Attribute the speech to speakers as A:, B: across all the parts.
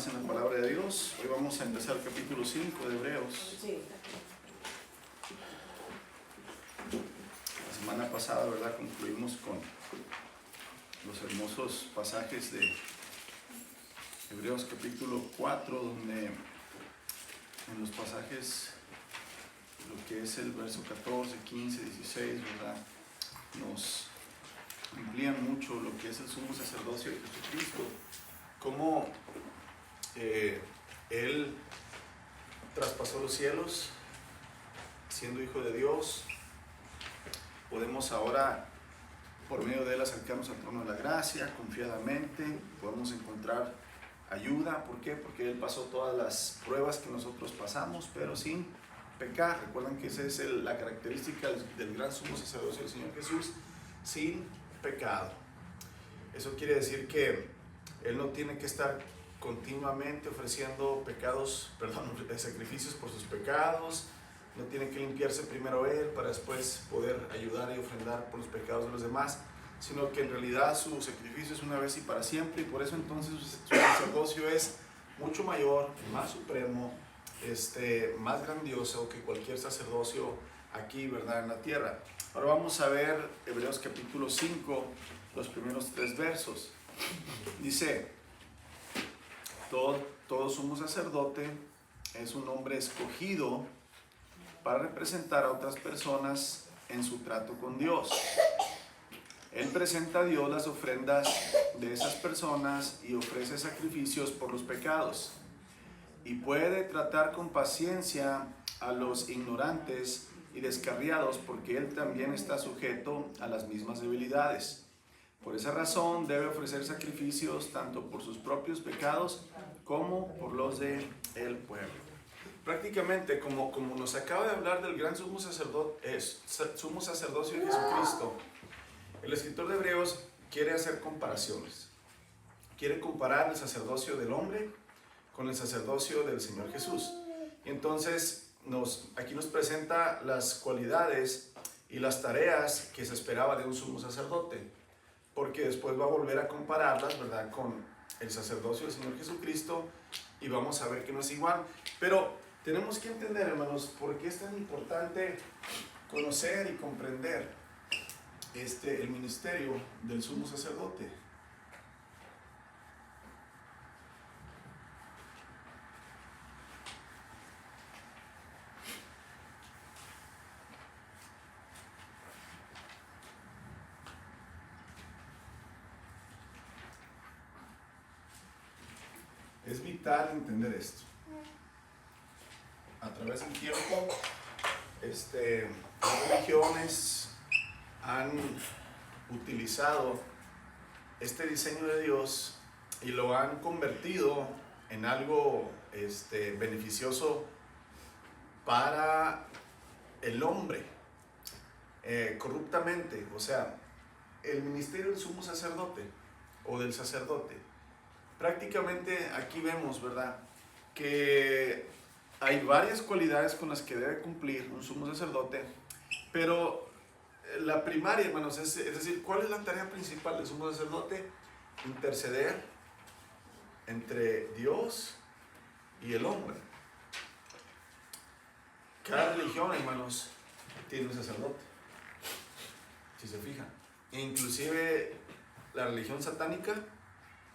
A: más en la palabra de Dios. Hoy vamos a empezar el capítulo 5 de Hebreos. La semana pasada, ¿verdad?, concluimos con los hermosos pasajes de Hebreos capítulo 4, donde en los pasajes, lo que es el verso 14, 15, 16, ¿verdad?, nos amplían mucho lo que es el sumo sacerdocio de Jesucristo, cómo Él traspasó los cielos, siendo Hijo de Dios. Podemos ahora, por medio de Él, acercarnos al trono de la gracia confiadamente, podemos encontrar ayuda. ¿Por qué? Porque Él pasó todas las pruebas que nosotros pasamos, pero sin pecar. Recuerden que esa es la característica del gran sumo sacerdocio del Señor Jesús, sin pecado. Eso quiere decir que Él no tiene que estar continuamente ofreciendo sacrificios por sus pecados. No tiene que limpiarse primero Él para después poder ayudar y ofrendar por los pecados de los demás, sino que en realidad su sacrificio es una vez y para siempre, y por eso entonces su sacerdocio es mucho mayor, más supremo, más grandioso que cualquier sacerdocio aquí, ¿verdad?, en la tierra. Ahora vamos a ver Hebreos capítulo 5, los primeros 3 versos. Dice: todo sumo sacerdote es un hombre escogido para representar a otras personas en su trato con Dios. Él presenta a Dios las ofrendas de esas personas y ofrece sacrificios por los pecados, y puede tratar con paciencia a los ignorantes y descarriados, porque Él también está sujeto a las mismas debilidades. Por esa razón debe ofrecer sacrificios tanto por sus propios pecados como por los del pueblo. Prácticamente, como nos acaba de hablar del gran sumo sacerdocio de Jesucristo, el escritor de Hebreos quiere hacer comparaciones. Quiere comparar el sacerdocio del hombre con el sacerdocio del Señor Jesús. Y entonces aquí nos presenta las cualidades y las tareas que se esperaba de un sumo sacerdote, porque después va a volver a compararlas, ¿verdad?, con el sacerdocio del Señor Jesucristo, y vamos a ver que no es igual. Pero tenemos que entender, hermanos, por qué es tan importante conocer y comprender el ministerio del sumo sacerdote. Es vital entender esto. A través del tiempo, las religiones han utilizado este diseño de Dios y lo han convertido en algo beneficioso para el hombre, corruptamente. O sea, el ministerio del sumo sacerdote o del sacerdote, prácticamente aquí vemos, ¿verdad?, que hay varias cualidades con las que debe cumplir un sumo sacerdote, pero la primaria, hermanos, es decir, ¿cuál es la tarea principal del sumo sacerdote? Interceder entre Dios y el hombre. Cada religión, hermanos, tiene un sacerdote, si se fijan. Inclusive la religión satánica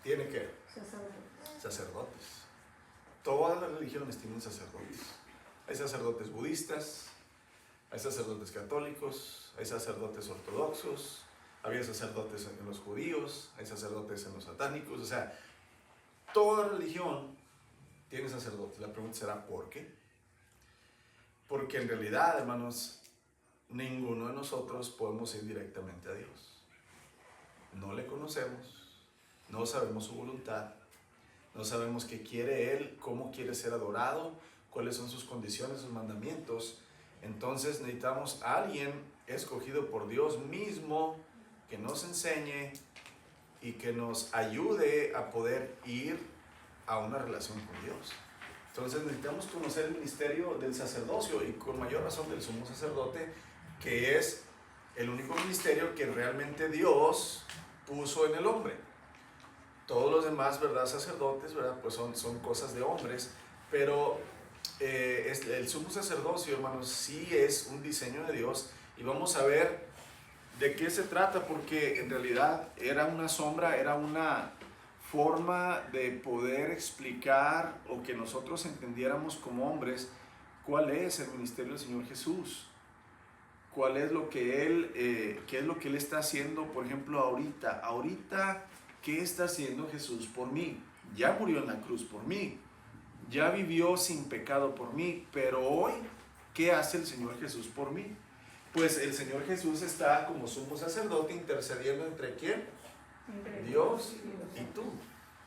A: tiene ¿qué? Sacerdotes. Todas las religiones tienen sacerdotes. Hay sacerdotes budistas, hay sacerdotes católicos, hay sacerdotes ortodoxos, había sacerdotes en los judíos, hay sacerdotes en los satánicos. O sea, toda religión tiene sacerdotes. La pregunta será ¿por qué? Porque en realidad, hermanos, ninguno de nosotros podemos ir directamente a Dios. No le conocemos, no sabemos su voluntad, no sabemos qué quiere Él, cómo quiere ser adorado, cuáles son sus condiciones, sus mandamientos. Entonces necesitamos a alguien escogido por Dios mismo que nos enseñe y que nos ayude a poder ir a una relación con Dios. Entonces necesitamos conocer el ministerio del sacerdocio, y con mayor razón del sumo sacerdote, que es el único ministerio que realmente Dios puso en el hombre. todos los demás, ¿verdad? Sacerdotes, ¿verdad? Pues son cosas de hombres, pero el sumo sacerdocio, hermanos, sí es un diseño de Dios, y vamos a ver de qué se trata, porque en realidad era una sombra, era una forma de poder explicar o que nosotros entendiéramos como hombres cuál es el ministerio del Señor Jesús, cuál es lo que qué es lo que Él está haciendo, por ejemplo, ahorita, ¿qué está haciendo Jesús por mí? Ya murió en la cruz por mí, ya vivió sin pecado por mí, pero hoy, ¿qué hace el Señor Jesús por mí? Pues el Señor Jesús está como sumo sacerdote intercediendo entre ¿quién? Dios y tú.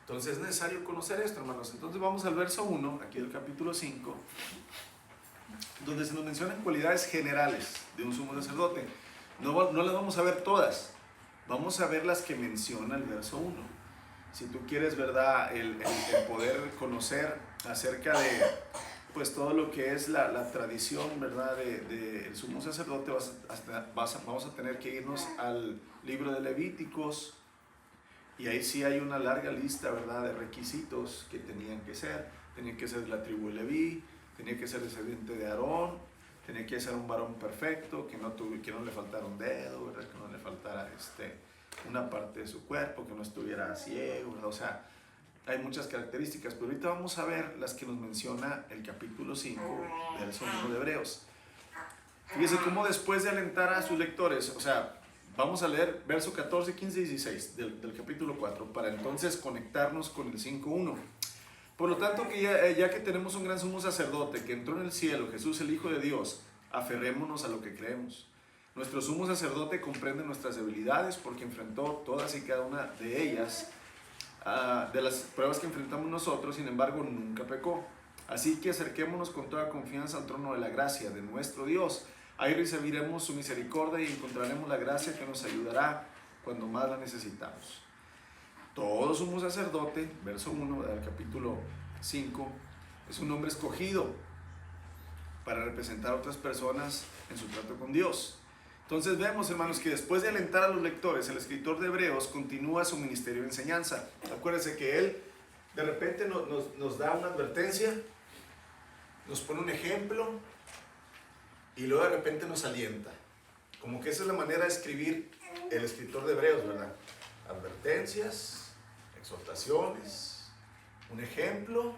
A: Entonces es necesario conocer esto, hermanos. Entonces vamos al verso 1, aquí del capítulo 5, donde se nos mencionan cualidades generales de un sumo sacerdote. No las vamos a ver todas, vamos a ver las que menciona el verso 1. Si tú quieres, ¿verdad?, el poder conocer acerca de pues todo lo que es la tradición, ¿verdad?, del sumo sacerdote, vamos a tener que irnos al libro de Levíticos, y ahí sí hay una larga lista, ¿verdad?, de requisitos que tenían que ser. Tenía que ser de la tribu de Leví, tenía que ser descendiente de Aarón, tenía que ser un varón perfecto, que no le faltara un dedo, ¿verdad?, que no le faltara una parte de su cuerpo, que no estuviera ciego, ¿verdad? O sea, hay muchas características, pero ahorita vamos a ver las que nos menciona el capítulo 5 del libro de Hebreos. Fíjese cómo después de alentar a sus lectores, o sea, vamos a leer verso 14, 15 y 16 del capítulo 4, para entonces conectarnos con el 5.1. Por lo tanto, que ya que tenemos un gran sumo sacerdote que entró en el cielo, Jesús el Hijo de Dios, aferrémonos a lo que creemos. Nuestro sumo sacerdote comprende nuestras debilidades porque enfrentó todas y cada una de ellas, de las pruebas que enfrentamos nosotros, sin embargo nunca pecó. Así que acerquémonos con toda confianza al trono de la gracia de nuestro Dios. Ahí recibiremos su misericordia y encontraremos la gracia que nos ayudará cuando más la necesitamos. Todo sumo sacerdote, verso 1 del capítulo 5, es un hombre escogido para representar a otras personas en su trato con Dios. Entonces vemos, hermanos, que después de alentar a los lectores, el escritor de Hebreos continúa su ministerio de enseñanza. Acuérdense que él de repente nos da una advertencia, nos pone un ejemplo y luego de repente nos alienta. Como que esa es la manera de escribir el escritor de Hebreos, ¿verdad? Advertencias, exhortaciones, un ejemplo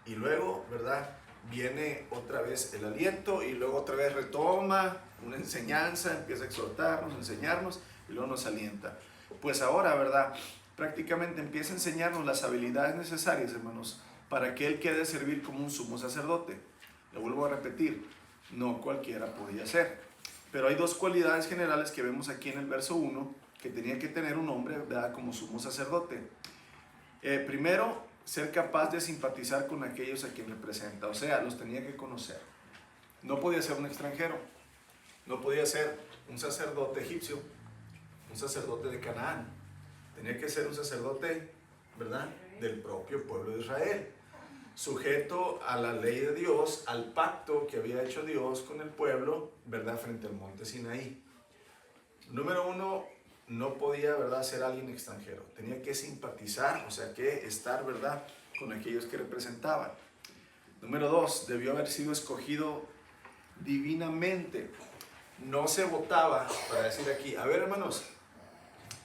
A: y luego, ¿verdad?, viene otra vez el aliento y luego otra vez retoma una enseñanza, empieza a exhortarnos, enseñarnos y luego nos alienta. Pues ahora, ¿verdad?, prácticamente empieza a enseñarnos las habilidades necesarias, hermanos, para que él quede servir como un sumo sacerdote. Lo vuelvo a repetir, no cualquiera podía ser. Pero hay dos cualidades generales que vemos aquí en el verso 1 que tenía que tener un hombre, ¿verdad?, como sumo sacerdote. Primero, ser capaz de simpatizar con aquellos a quien representa, o sea, los tenía que conocer. No podía ser un extranjero, no podía ser un sacerdote egipcio, un sacerdote de Canaán. Tenía que ser un sacerdote, ¿verdad?, del propio pueblo de Israel, sujeto a la ley de Dios, al pacto que había hecho Dios con el pueblo, ¿verdad?, frente al monte Sinaí. Número 1, no podía, ¿verdad?, ser alguien extranjero. Tenía que simpatizar, o sea, que estar, ¿verdad?, con aquellos que representaban. Número 2, debió haber sido escogido divinamente. No se votaba para decir aquí, a ver, hermanos,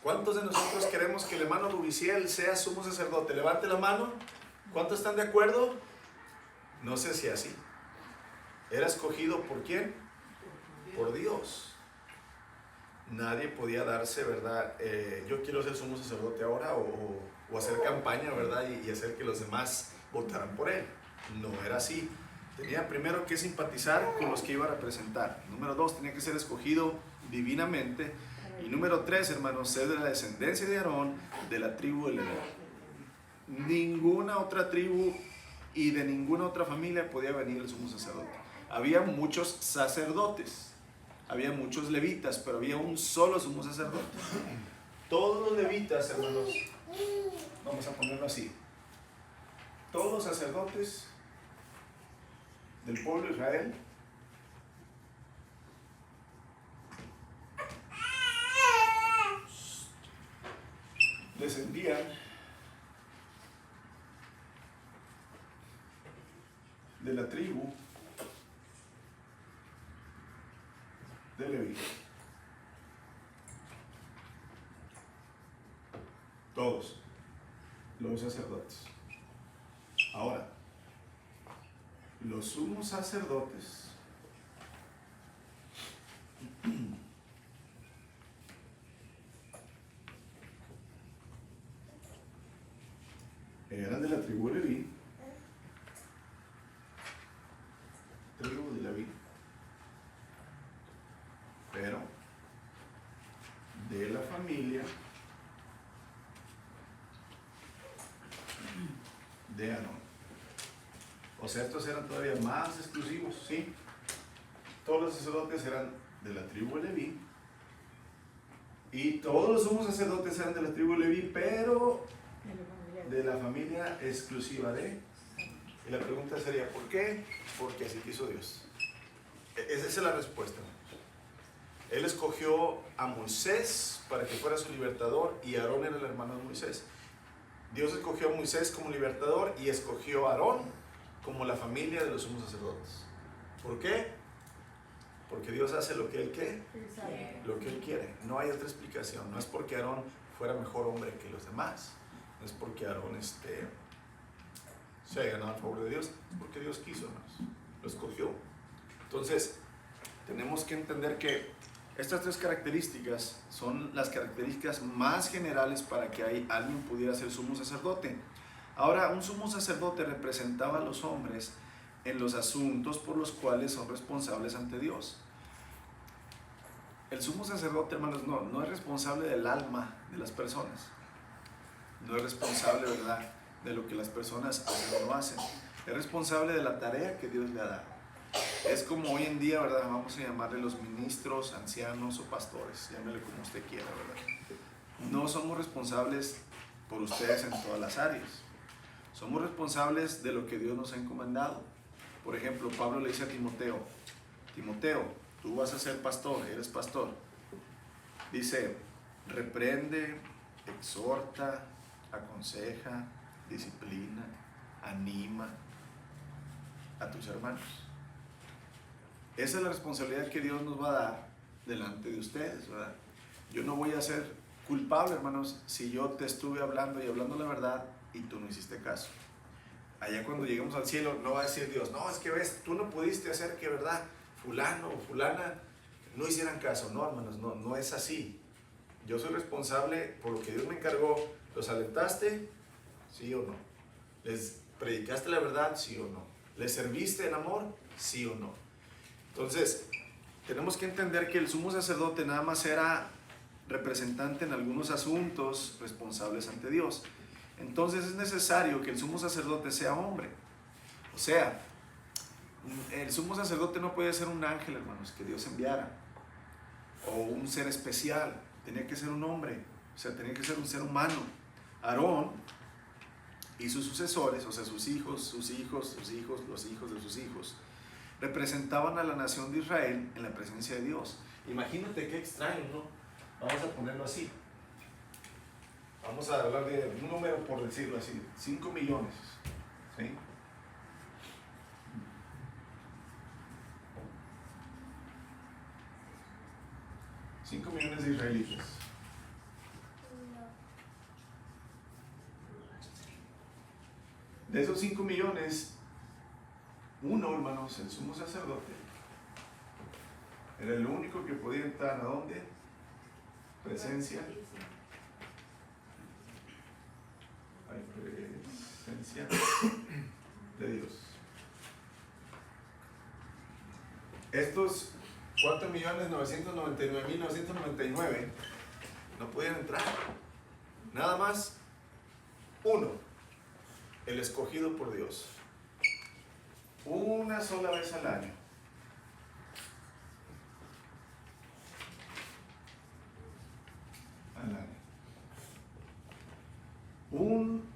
A: ¿cuántos de nosotros queremos que el hermano Rubiciel sea sumo sacerdote? Levante la mano. ¿Cuántos están de acuerdo? No sé si así. Era escogido ¿por quién? Por Dios. Nadie podía darse, ¿verdad? Yo quiero ser sumo sacerdote ahora o hacer campaña, ¿verdad? Y hacer que los demás votaran por él. No era así. Tenía primero que simpatizar con los que iba a representar. Número 2, tenía que ser escogido divinamente. Y número 3, hermanos, ser de la descendencia de Aarón, de la tribu de Leví. Ninguna otra tribu y de ninguna otra familia podía venir el sumo sacerdote. Había muchos sacerdotes. Había muchos levitas, pero había un solo sumo sacerdote. Todos los levitas, hermanos, vamos a ponerlo así, todos los sacerdotes del pueblo de Israel descendían de la tribu de Leví. Todos los sacerdotes. Ahora, los sumos sacerdotes eran de la tribu de Leví, pero de la familia de Aarón. O sea, estos eran todavía más exclusivos, ¿sí? Todos los sacerdotes eran de la tribu de Leví, y todos los sumos sacerdotes eran de la tribu de Leví, pero de la familia exclusiva de. Y la pregunta sería, ¿por qué? Porque así quiso Dios. Esa es la respuesta. Él escogió a Moisés para que fuera su libertador, y Aarón era el hermano de Moisés. Dios escogió a Moisés como libertador y escogió a Aarón como la familia de los sumos sacerdotes. ¿Por qué? Porque Dios hace lo que Él quiere. Lo que Él quiere. No hay otra explicación. No es porque Aarón fuera mejor hombre que los demás. No es porque Aarón se haya ganado el favor de Dios. Es porque Dios quiso, hermanos. Lo escogió. Entonces, tenemos que entender que estas tres características son las características más generales para que alguien pudiera ser sumo sacerdote. Ahora, un sumo sacerdote representaba a los hombres en los asuntos por los cuales son responsables ante Dios. El sumo sacerdote, hermanos, no es responsable del alma de las personas. No es responsable, ¿verdad?, de lo que las personas hacen o no hacen. Es responsable de la tarea que Dios le ha dado. Es como hoy en día, ¿verdad?, vamos a llamarle los ministros, ancianos o pastores, llámele como usted quiera, ¿verdad? No somos responsables por ustedes en todas las áreas. Somos responsables de lo que Dios nos ha encomendado. Por ejemplo, Pablo le dice a Timoteo, Timoteo, tú vas a ser pastor, eres pastor. Dice, reprende, exhorta, aconseja, disciplina, anima a tus hermanos. Esa es la responsabilidad que Dios nos va a dar delante de ustedes, ¿verdad? Yo no voy a ser culpable, hermanos, si yo te estuve hablando y hablando la verdad y tú no hiciste caso. Allá cuando lleguemos al cielo no va a decir Dios, no, es que ves, tú no pudiste hacer que, ¿verdad?, fulano o fulana no hicieran caso. No, hermanos, no es así. Yo soy responsable por lo que Dios me encargó. ¿Los alentaste? ¿Sí o no? ¿Les predicaste la verdad? ¿Sí o no? ¿Les serviste en amor? ¿Sí o no? Entonces, tenemos que entender que el sumo sacerdote nada más era representante en algunos asuntos responsables ante Dios. Entonces es necesario que el sumo sacerdote sea hombre. O sea, el sumo sacerdote no puede ser un ángel, hermanos, que Dios enviara, o un ser especial. Tenía que ser un hombre, o sea, tenía que ser un ser humano. Aarón y sus sucesores, o sea, sus hijos, los hijos de sus hijos, representaban a la nación de Israel en la presencia de Dios. Imagínate qué extraño, ¿no? Vamos a ponerlo así. Vamos a hablar de un número, por decirlo así, 5 millones. ¿Sí? $5 millones de israelitas. De esos 5 millones, uno, hermanos, el sumo sacerdote, era el único que podía entrar ¿a dónde? Presencia. Presencia de Dios. Estos 4.999.999 no podían entrar. Nada más uno, el escogido por Dios. Una sola vez al año. Un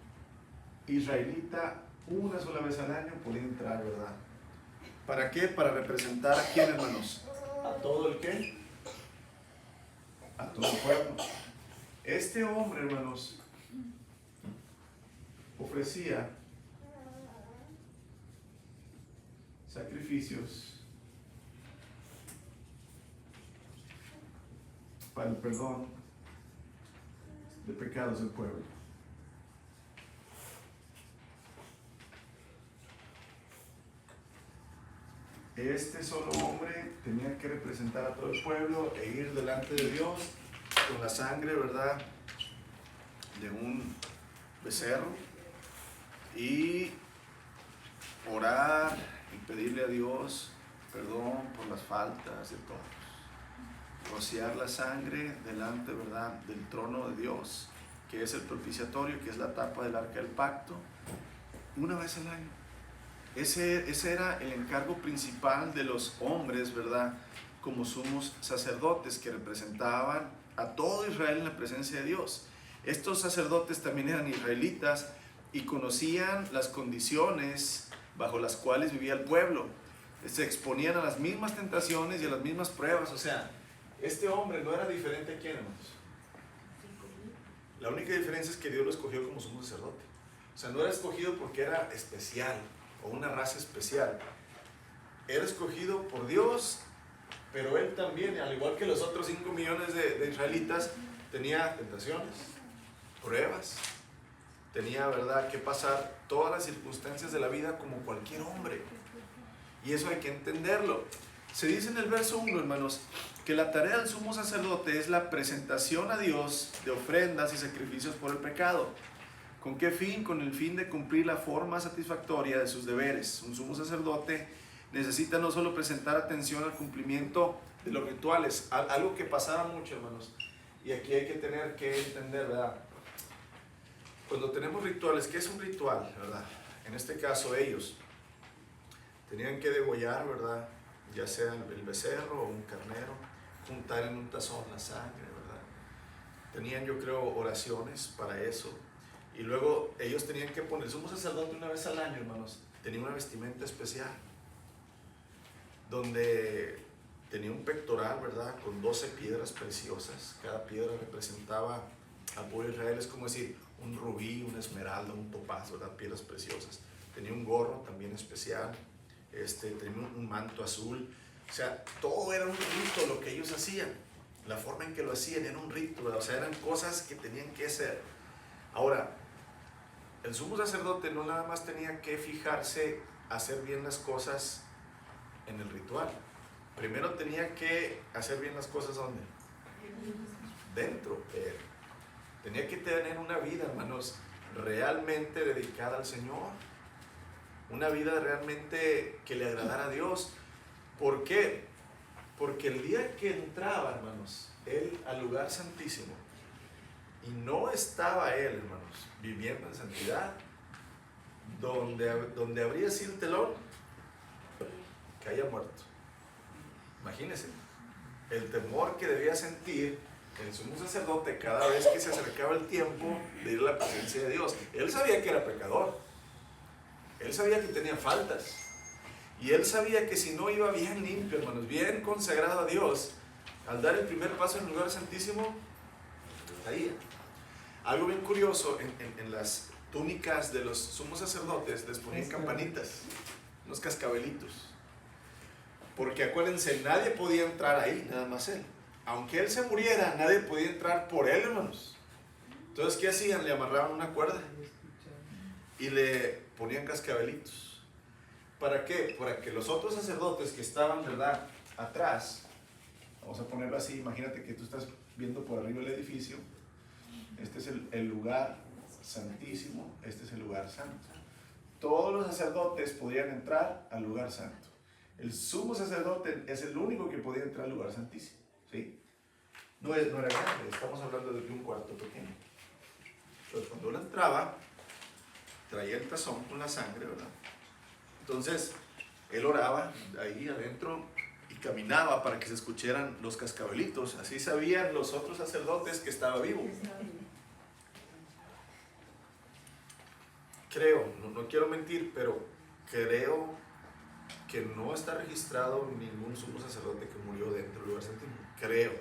A: israelita una sola vez al año podía entrar, ¿verdad? ¿Para qué? Para representar a quién, hermanos. ¿A todo el qué? A todo el pueblo. Este hombre, hermanos, ofrecía sacrificios para el perdón de pecados del pueblo. Este solo hombre tenía que representar a todo el pueblo e ir delante de Dios con la sangre, ¿verdad?, de un becerro y orar y pedirle a Dios perdón por las faltas de todos. Rociar la sangre delante, ¿verdad?, del trono de Dios, que es el propiciatorio, que es la tapa del arca del pacto, una vez al año. Ese era el encargo principal de los hombres, ¿verdad?, como sumos sacerdotes que representaban a todo Israel en la presencia de Dios. Estos sacerdotes también eran israelitas y conocían las condiciones bajo las cuales vivía el pueblo. Se exponían a las mismas tentaciones y a las mismas pruebas. O sea, este hombre no era diferente a quién, hermanos. La única diferencia es que Dios lo escogió como sumo sacerdote. O sea, no era escogido porque era especial o una raza especial. Era escogido por Dios, pero él también, al igual que los otros 5 millones de israelitas, tenía tentaciones, pruebas, tenía, ¿verdad?, que pasar todas las circunstancias de la vida como cualquier hombre. Y eso hay que entenderlo. Se dice en el verso 1, hermanos, que la tarea del sumo sacerdote es la presentación a Dios de ofrendas y sacrificios por el pecado. ¿Con qué fin? Con el fin de cumplir la forma satisfactoria de sus deberes. Un sumo sacerdote necesita no solo presentar atención al cumplimiento de los rituales, algo que pasaba mucho, hermanos, y aquí hay que tener que entender, ¿verdad? Cuando tenemos rituales, ¿qué es un ritual, verdad? En este caso ellos tenían que degollar, ¿verdad?, ya sea el becerro o un carnero, juntar en un tazón la sangre, ¿verdad? Tenían, yo creo, oraciones para eso. Y luego ellos tenían que poner, el sumo sacerdote una vez al año, hermanos, tenía una vestimenta especial, donde tenía un pectoral, ¿verdad?, con 12 piedras preciosas. Cada piedra representaba al pueblo de Israel, es como decir, un rubí, una esmeralda, un topazo, ¿verdad?, piedras preciosas. Tenía un gorro también especial, tenía un manto azul. O sea, todo era un rito lo que ellos hacían. La forma en que lo hacían era un rito, ¿verdad? O sea, eran cosas que tenían que hacer. Ahora, el sumo sacerdote no nada más tenía que fijarse a hacer bien las cosas en el ritual. Primero tenía que hacer bien las cosas, ¿dónde? Dentro de él. Tenía que tener una vida, hermanos, realmente dedicada al Señor. Una vida realmente que le agradara a Dios. ¿Por qué? Porque el día que entraba, hermanos, él al lugar santísimo, y no estaba él, hermanos, viviendo en santidad, donde abría así el telón, que haya muerto. Imagínense el temor que debía sentir el sumo sacerdote cada vez que se acercaba el tiempo de ir a la presencia de Dios. Él sabía que era pecador, él sabía que tenía faltas, y él sabía que si no iba bien limpio, hermanos, bien consagrado a Dios, al dar el primer paso en el lugar santísimo, caía. Algo bien curioso, en las túnicas de los sumos sacerdotes les ponían campanitas, unos cascabelitos. Porque acuérdense, nadie podía entrar ahí, nada más él. Aunque él se muriera, nadie podía entrar por él, hermanos. Entonces, ¿qué hacían? Le amarraban una cuerda y le ponían cascabelitos. ¿Para qué? Para que los otros sacerdotes que estaban, ¿verdad?, atrás, vamos a ponerlo así, imagínate que tú estás viendo por arriba el edificio. Este es el lugar santísimo, este es el lugar santo. Todos los sacerdotes podían entrar al lugar santo. El sumo sacerdote es el único que podía entrar al lugar santísimo, ¿sí? No era grande, estamos hablando de un cuarto pequeño. Entonces, cuando él entraba, traía el tazón con la sangre, ¿verdad? Entonces, él oraba ahí adentro y caminaba para que se escucharan los cascabelitos. Así sabían los otros sacerdotes que estaba vivo. Creo, no quiero mentir, pero creo que no está registrado ningún sumo sacerdote que murió dentro del lugar santísimo. Creo.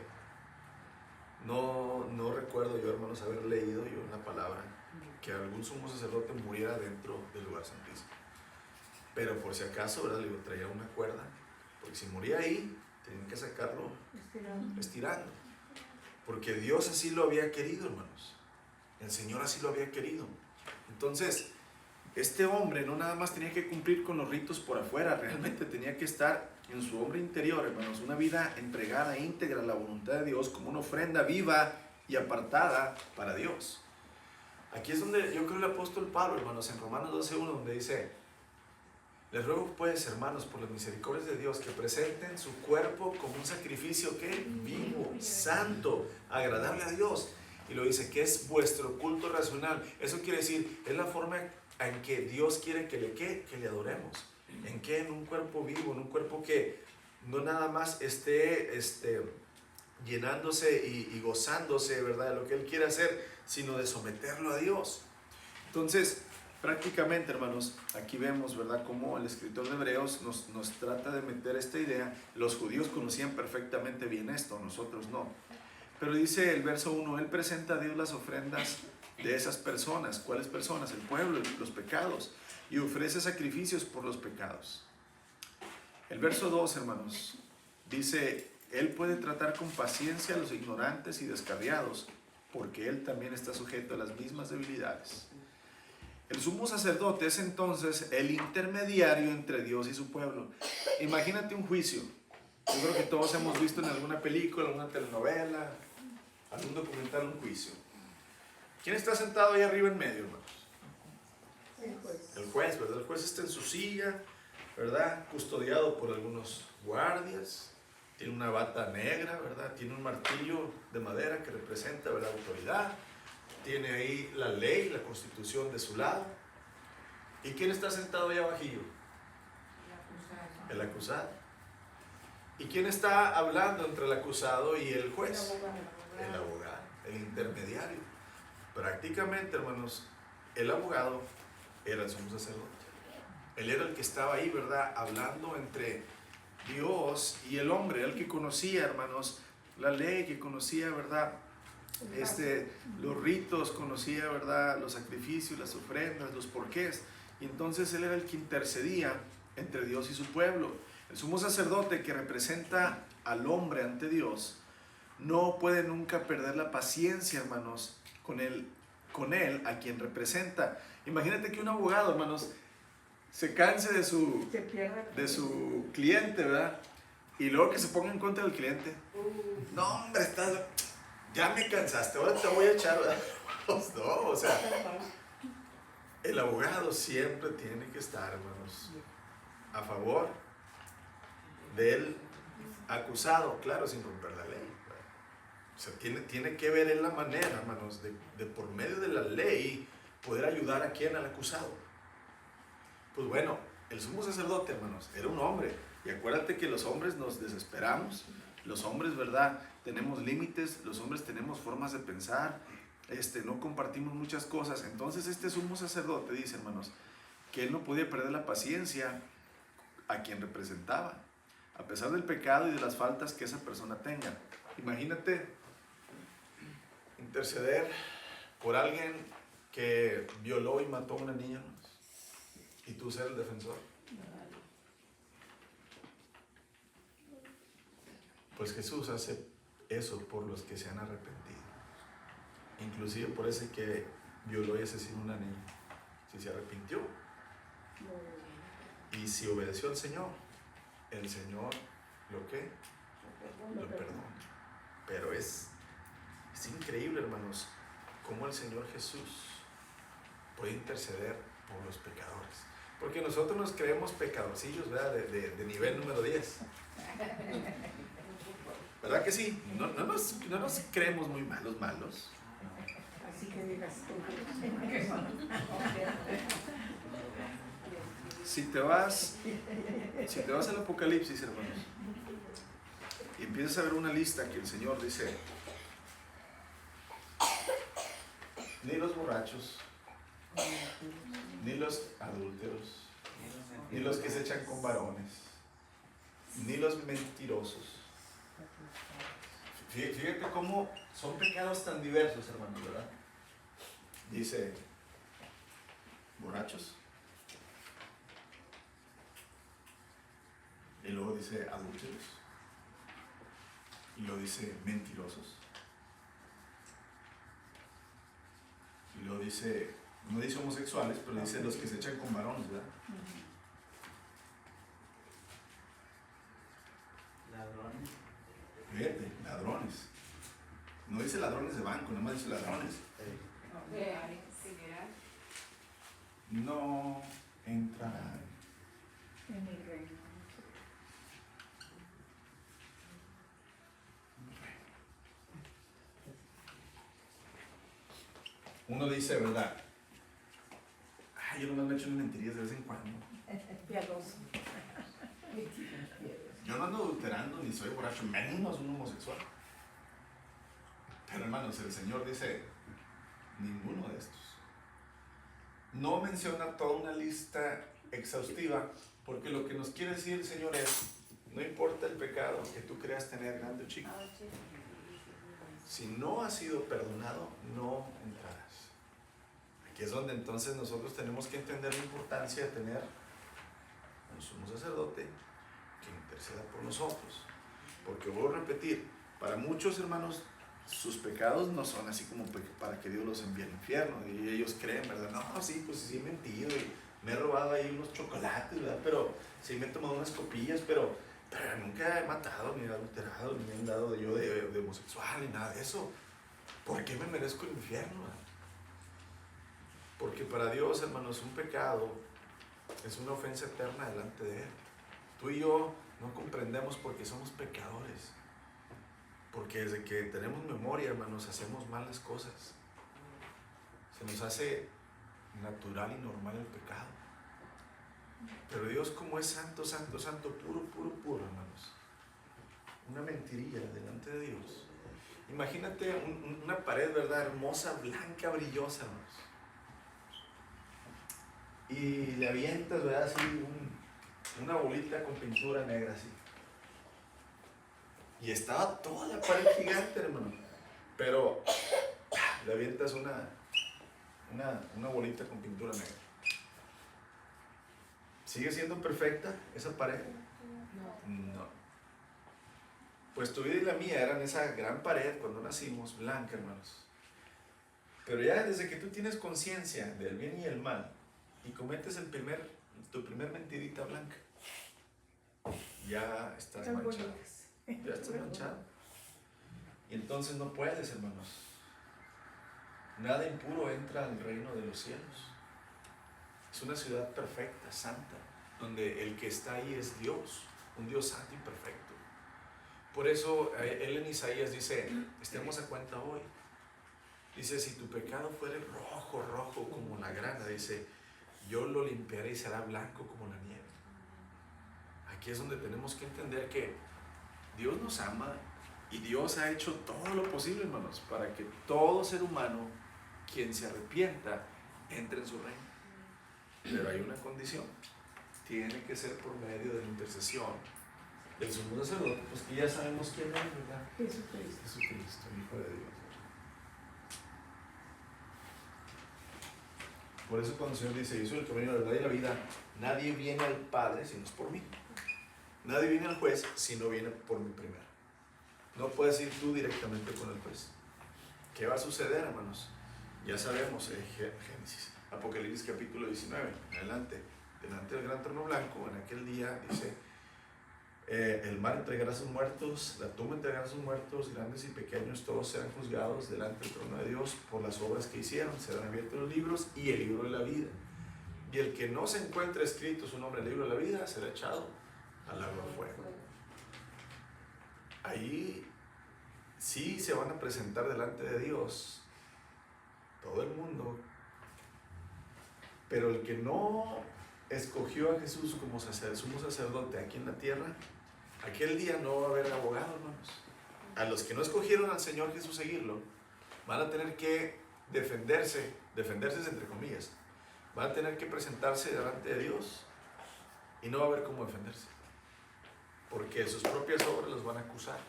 A: No recuerdo yo, hermanos, haber leído yo una palabra que algún sumo sacerdote muriera dentro del lugar santísimo.
B: pero por si acaso, ¿verdad? Le digo, traía una cuerda, porque si moría ahí, tenían que sacarlo estirando, porque Dios así lo había querido, hermanos. El Señor así lo había querido. Entonces, este hombre no nada más tenía que cumplir con los ritos por afuera, realmente tenía que estar en su hombre interior, hermanos, una vida entregada, íntegra a la voluntad de Dios, como una ofrenda viva y apartada para Dios. Aquí es donde yo creo el apóstol Pablo, hermanos, en Romanos 12:1, donde dice: les ruego pues, hermanos, por las misericordias de Dios, que presenten su cuerpo como un sacrificio, ¿qué? Vivo, santo, agradable a Dios. Y lo dice, que es vuestro culto racional. Eso quiere decir, es la forma en que Dios quiere que le adoremos. ¿En qué? En un cuerpo vivo, en un cuerpo que no nada más esté llenándose y gozándose, ¿verdad?, de lo que Él quiere hacer, sino de someterlo a Dios. Entonces, prácticamente, hermanos, aquí vemos, ¿verdad?, cómo el escritor de Hebreos nos trata de meter esta idea. Los judíos conocían perfectamente bien esto, nosotros no. Pero dice el verso 1, Él presenta a Dios las ofrendas de esas personas. ¿Cuáles personas? El pueblo, los pecados. Y ofrece sacrificios por los pecados. El verso 2, hermanos, dice: Él puede tratar con paciencia a los ignorantes y descarriados, porque Él también está sujeto a las mismas debilidades. El sumo sacerdote es entonces el intermediario entre Dios y su pueblo. Imagínate un juicio. Yo creo que todos hemos visto en alguna película, alguna telenovela, algún documental, un juicio. ¿Quién está sentado ahí arriba en medio, hermanos?
C: El juez.
B: El juez, ¿verdad? El juez está en su silla, ¿verdad? Custodiado por algunos guardias. Tiene una bata negra, ¿verdad? Tiene un martillo de madera que representa, ¿verdad?, autoridad. Tiene ahí la ley, la constitución de su lado. ¿Y quién está sentado ahí abajillo? El acusado. ¿Y quién está hablando entre el acusado y el juez? El abogado, el intermediario. Prácticamente, hermanos, el abogado era el sumo sacerdote. Él era el que estaba ahí, ¿verdad?, hablando entre Dios y el hombre, el que conocía, hermanos, la ley, que conocía, ¿verdad?, los ritos, conocía, ¿verdad?, los sacrificios, las ofrendas, los porqués. Y entonces él era el que intercedía entre Dios y su pueblo. El sumo sacerdote, que representa al hombre ante Dios, no puede nunca perder la paciencia, hermanos, con él a quien representa. Imagínate que un abogado, hermanos, se canse de su cliente, ¿verdad? Y luego que se ponga en contra del cliente. No, hombre, ya me cansaste, ahora te voy a echar, ¿verdad? No, o sea, el abogado siempre tiene que estar, hermanos, a favor del acusado, claro, sin romper la ley. O sea, tiene que ver en la manera, hermanos, de por medio de la ley poder ayudar a quién, al acusado. Pues bueno, el sumo sacerdote, hermanos, era un hombre. Y acuérdate que los hombres nos desesperamos. Los hombres, ¿verdad?, tenemos límites. Los hombres tenemos formas de pensar. No compartimos muchas cosas. Entonces este sumo sacerdote dice, hermanos, que él no podía perder la paciencia a quien representaba, a pesar del pecado y de las faltas que esa persona tenga. Imagínate interceder por alguien que violó y mató a una niña, hermanos, y tú ser el defensor. Pues Jesús hace eso por los que se han arrepentido, inclusive por ese que violó y asesinó a una niña. Si se arrepintió y si obedeció al Señor, el Señor lo perdona. Pero es increíble, hermanos, cómo el Señor Jesús puede interceder por los pecadores. Porque nosotros nos creemos pecadorcillos, ¿verdad?, de nivel número 10. ¿Verdad que sí? No nos creemos muy malos.
C: Así que digas tú.
A: Si te vas al Apocalipsis, hermanos, y empiezas a ver una lista que el Señor dice: ni los borrachos, ni los adúlteros, ni los que se echan con varones, ni los mentirosos. Fíjate cómo son pecados tan diversos, hermanos, ¿verdad? Dice: borrachos,
B: Y luego dice adúlteros. Y luego dice mentirosos. Y luego dice, no dice homosexuales, pero dice los que se echan con varones, ¿verdad?
D: Ladrones.
B: Fíjate, ladrones. No dice ladrones de banco, nada más dice ladrones. No entrarán.
C: En el reino.
B: Uno dice, ¿verdad? Ay, yo nomás me echo unas mentirillas de vez en cuando.
C: Piadoso.
B: Yo no ando adulterando ni soy borracho, menos un homosexual. Pero hermanos, el Señor dice, ninguno de estos. No menciona toda una lista exhaustiva, porque lo que nos quiere decir el Señor es, no importa el pecado que tú creas tener, grande o chico, si no has sido perdonado, no entrarás. Aquí es donde entonces nosotros tenemos que entender la importancia de tener un sumo sacerdote que interceda por nosotros. Porque vuelvo a repetir, para muchos hermanos, sus pecados no son así como para que Dios los envíe al infierno. Y ellos creen, ¿verdad? No, sí, pues sí he mentido y me he robado ahí unos chocolates, ¿verdad? Pero sí me he tomado unas copillas, pero nunca he matado, ni he adulterado, ni me han dado yo de homosexual, ni nada de eso. ¿Por qué me merezco el infierno? Porque para Dios, hermanos, un pecado es una ofensa eterna delante de Él. Tú y yo no comprendemos por qué somos pecadores. Porque desde que tenemos memoria, hermanos, hacemos malas cosas. Se nos hace natural y normal el pecado. Pero Dios, como es santo, santo, santo, puro, puro, puro, hermanos. Una mentirilla delante de Dios. Imagínate una pared, ¿verdad? Hermosa, blanca, brillosa, hermanos. Y le avientas, ¿verdad? Así una bolita con pintura negra, así. Y estaba toda la pared gigante, hermano. Pero le avientas una bolita con pintura negra. ¿Sigue siendo perfecta esa pared? No. Pues tu vida y la mía eran esa gran pared cuando nacimos, blanca, hermanos. Pero ya desde que tú tienes conciencia del bien y el mal y cometes tu primer mentirita blanca, ya estás manchado. Ya estás manchado. Y entonces no puedes, hermanos. Nada impuro entra al reino de los cielos. Es una ciudad perfecta, santa, donde el que está ahí es Dios, un Dios santo y perfecto. Por eso él en Isaías dice, estemos a cuenta hoy. Dice, si tu pecado fuere rojo, rojo como la grana, dice, yo lo limpiaré y será blanco como la nieve. Aquí es donde tenemos que entender que Dios nos ama y Dios ha hecho todo lo posible, hermanos, para que todo ser humano, quien se arrepienta, entre en su reino. Pero hay una condición. Tiene que ser por medio de la intercesión del sumo sacerdote, pues que ya sabemos quién es, ¿verdad?
C: Jesucristo.
B: Jesucristo, el Hijo de Dios. Por eso cuando el Señor dice, yo soy el camino, la verdad y la vida, nadie viene al Padre si no es por mí. Nadie viene al juez si no viene por mí primero. No puedes ir tú directamente con el juez. ¿Qué va a suceder, hermanos? Ya sabemos, Génesis, Apocalipsis capítulo 19, adelante, delante del gran trono blanco, en aquel día dice, el mar entregará a sus muertos, la tumba entregará a sus muertos, grandes y pequeños, todos serán juzgados delante del trono de Dios por las obras que hicieron, serán abiertos los libros y el libro de la vida. Y el que no se encuentre escrito su nombre en el libro de la vida será echado al lago de fuego. Ahí sí se van a presentar delante de Dios todo el mundo, pero el que no escogió a Jesús como sumo sacerdote aquí en la tierra, aquel día no va a haber abogado, hermanos. A los que no escogieron al Señor Jesús seguirlo, van a tener que defenderse entre comillas, van a tener que presentarse delante de Dios y no va a haber cómo defenderse, porque sus propias obras los van a acusar.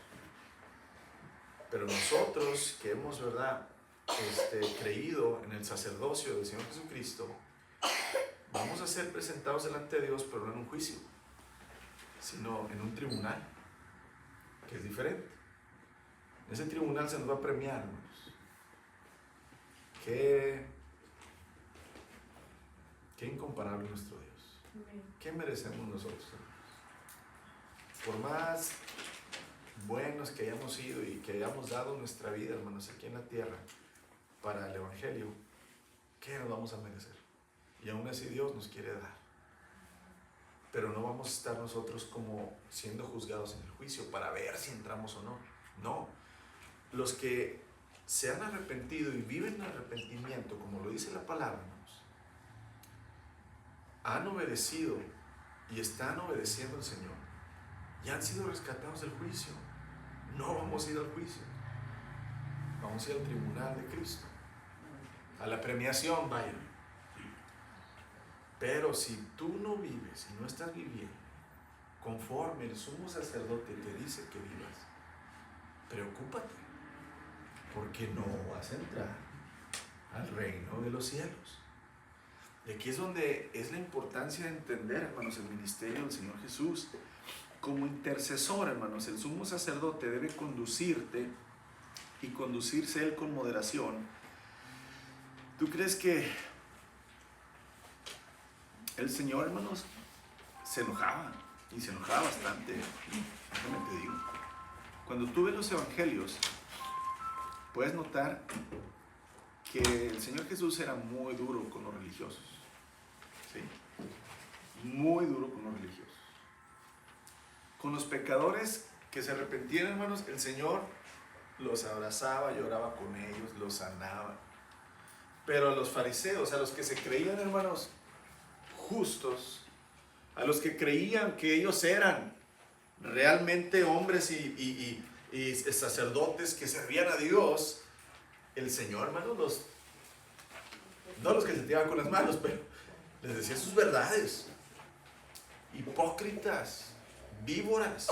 B: Pero nosotros que hemos, ¿verdad?, creído en el sacerdocio del Señor Jesucristo, vamos a ser presentados delante de Dios, pero no en un juicio, sino en un tribunal, que es diferente. En ese tribunal se nos va a premiar, hermanos. Qué incomparable nuestro Dios. ¿Qué merecemos nosotros, hermanos? Por más buenos que hayamos sido y que hayamos dado nuestra vida, hermanos, aquí en la tierra, para el Evangelio, ¿qué nos vamos a merecer? Y aún así Dios nos quiere dar. Pero no vamos a estar nosotros como siendo juzgados en el juicio para ver si entramos o no. No. Los que se han arrepentido y viven en arrepentimiento, como lo dice la palabra, hermanos, han obedecido y están obedeciendo al Señor y han sido rescatados del juicio. No vamos a ir al juicio, vamos a ir al tribunal de Cristo, a la premiación, vaya. Pero si tú no vives y no estás viviendo conforme el sumo sacerdote te dice que vivas, preocúpate, porque no vas a entrar al reino de los cielos. Y aquí es donde es la importancia de entender, hermanos, el ministerio del Señor Jesús. Como intercesor, hermanos, el sumo sacerdote debe conducirte y conducirse él con moderación. ¿Tú crees que el Señor, hermanos, se enojaba? Y se enojaba bastante. Déjame te digo. Cuando tú ves los evangelios, puedes notar que el Señor Jesús era muy duro con los religiosos. ¿Sí? Muy duro con los religiosos. Con los pecadores que se arrepentían, hermanos, el Señor los abrazaba, lloraba con ellos, los sanaba. Pero a los fariseos, a los que se creían, hermanos, justos, a los que creían que ellos eran realmente hombres y sacerdotes que servían a Dios, el Señor, hermanos, no los que se tiraban con las manos, pero les decía sus verdades. Hipócritas, víboras,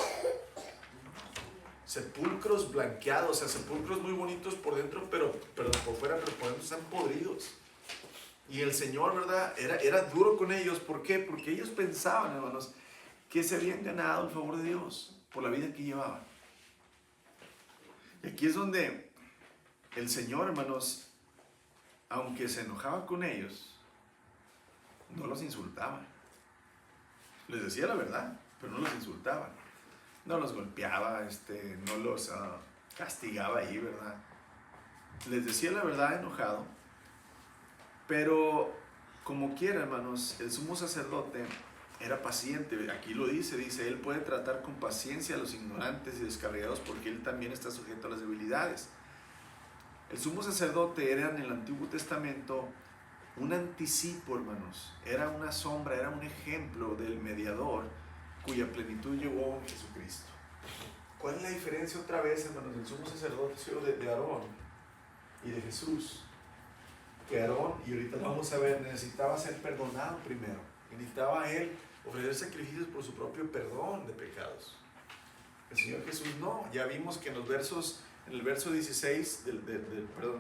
B: sepulcros blanqueados, o sea, sepulcros muy bonitos por dentro, pero por fuera, pero por dentro están podridos. Y el Señor, ¿verdad? Era duro con ellos. ¿Por qué? Porque ellos pensaban, hermanos, que se habían ganado el favor de Dios por la vida que llevaban. Y aquí es donde el Señor, hermanos, aunque se enojaba con ellos, no los insultaba. Les decía la verdad, pero no los insultaba. No los golpeaba, no los castigaba ahí, ¿verdad? Les decía la verdad enojado, pero como quiera, hermanos, el sumo sacerdote era paciente. Aquí lo dice, él puede tratar con paciencia a los ignorantes y descarriados porque él también está sujeto a las debilidades. El sumo sacerdote era en el Antiguo Testamento un anticipo, hermanos. Era una sombra, era un ejemplo del mediador cuya plenitud llegó en Jesucristo. ¿Cuál es la diferencia otra vez, hermanos, del sumo sacerdocio de Aarón y de Jesús? Que Aarón, y ahorita lo vamos a ver, necesitaba ser perdonado primero. Y necesitaba él ofrecer sacrificios por su propio perdón de pecados. El Señor Jesús no. Ya vimos que en el verso 16,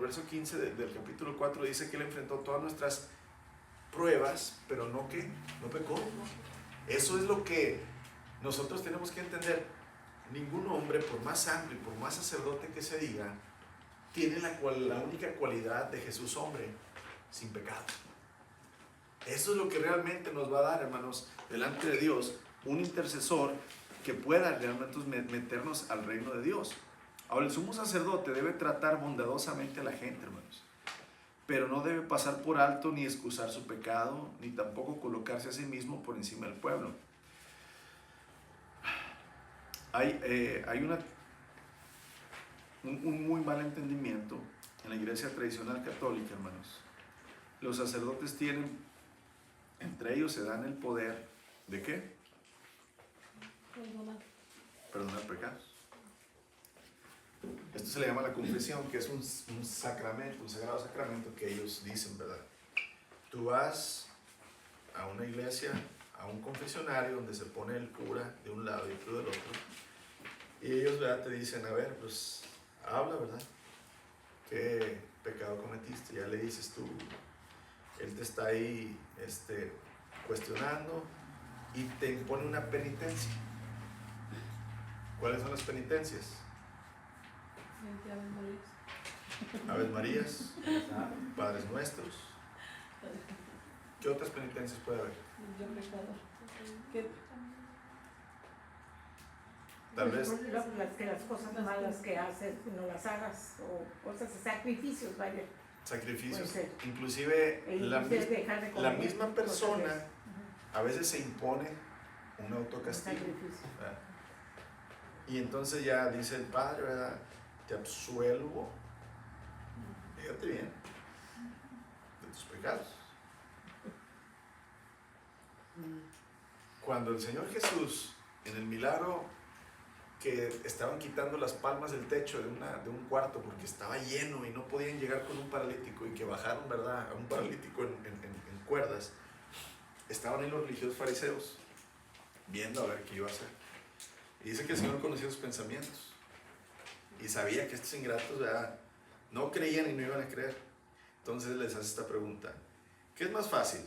B: verso 15 del capítulo 4 dice que él enfrentó todas nuestras pruebas, pero no pecó. Eso es lo que nosotros tenemos que entender. Ningún hombre, por más santo y por más sacerdote que se diga, tiene la única cualidad de Jesús hombre, sin pecado. Eso es lo que realmente nos va a dar, hermanos, delante de Dios, un intercesor que pueda realmente meternos al reino de Dios. Ahora, el sumo sacerdote debe tratar bondadosamente a la gente, hermanos, pero no debe pasar por alto ni excusar su pecado, ni tampoco colocarse a sí mismo por encima del pueblo. Hay un muy mal entendimiento en la iglesia tradicional católica, hermanos. Los sacerdotes tienen, entre ellos se dan el poder ¿de qué? Perdonar pecados. Esto se le llama la confesión, que es un sacramento, un sagrado sacramento que ellos dicen, ¿verdad? Tú vas a una iglesia, a un confesionario donde se pone el cura de un lado y tú del otro, y ellos, ¿verdad?, te dicen, a ver, pues habla, ¿verdad? ¿Qué pecado cometiste? Ya le dices tú, él te está ahí cuestionando y te impone una penitencia. ¿Cuáles son las penitencias? Aves Marías, Padres Nuestros. ¿Qué otras penitencias puede haber? Tal vez
C: Las cosas malas que haces, no las hagas, o cosas, sacrificios, vaya.
B: sacrificios,
C: Puede ser.
B: inclusive la
C: Dejar de comer,
B: misma
C: cosas
B: persona
C: de esas.
B: a veces se impone un
C: Un
B: autocastigo.
C: sacrificio.
B: ¿Verdad? Y entonces ya dice el Padre, ¿verdad? Te absuelvo, fíjate bien, de tus pecados. Cuando el Señor Jesús, en el milagro que estaban quitando las palmas del techo de un cuarto porque estaba lleno y no podían llegar con un paralítico, y que bajaron, ¿verdad?, a un paralítico en cuerdas, estaban ahí los religiosos fariseos viendo a ver qué iba a hacer. Y dice que el Señor conocía sus pensamientos y sabía que estos ingratos, ¿verdad?, no creían y no iban a creer. Entonces les hace esta pregunta: ¿qué es más fácil?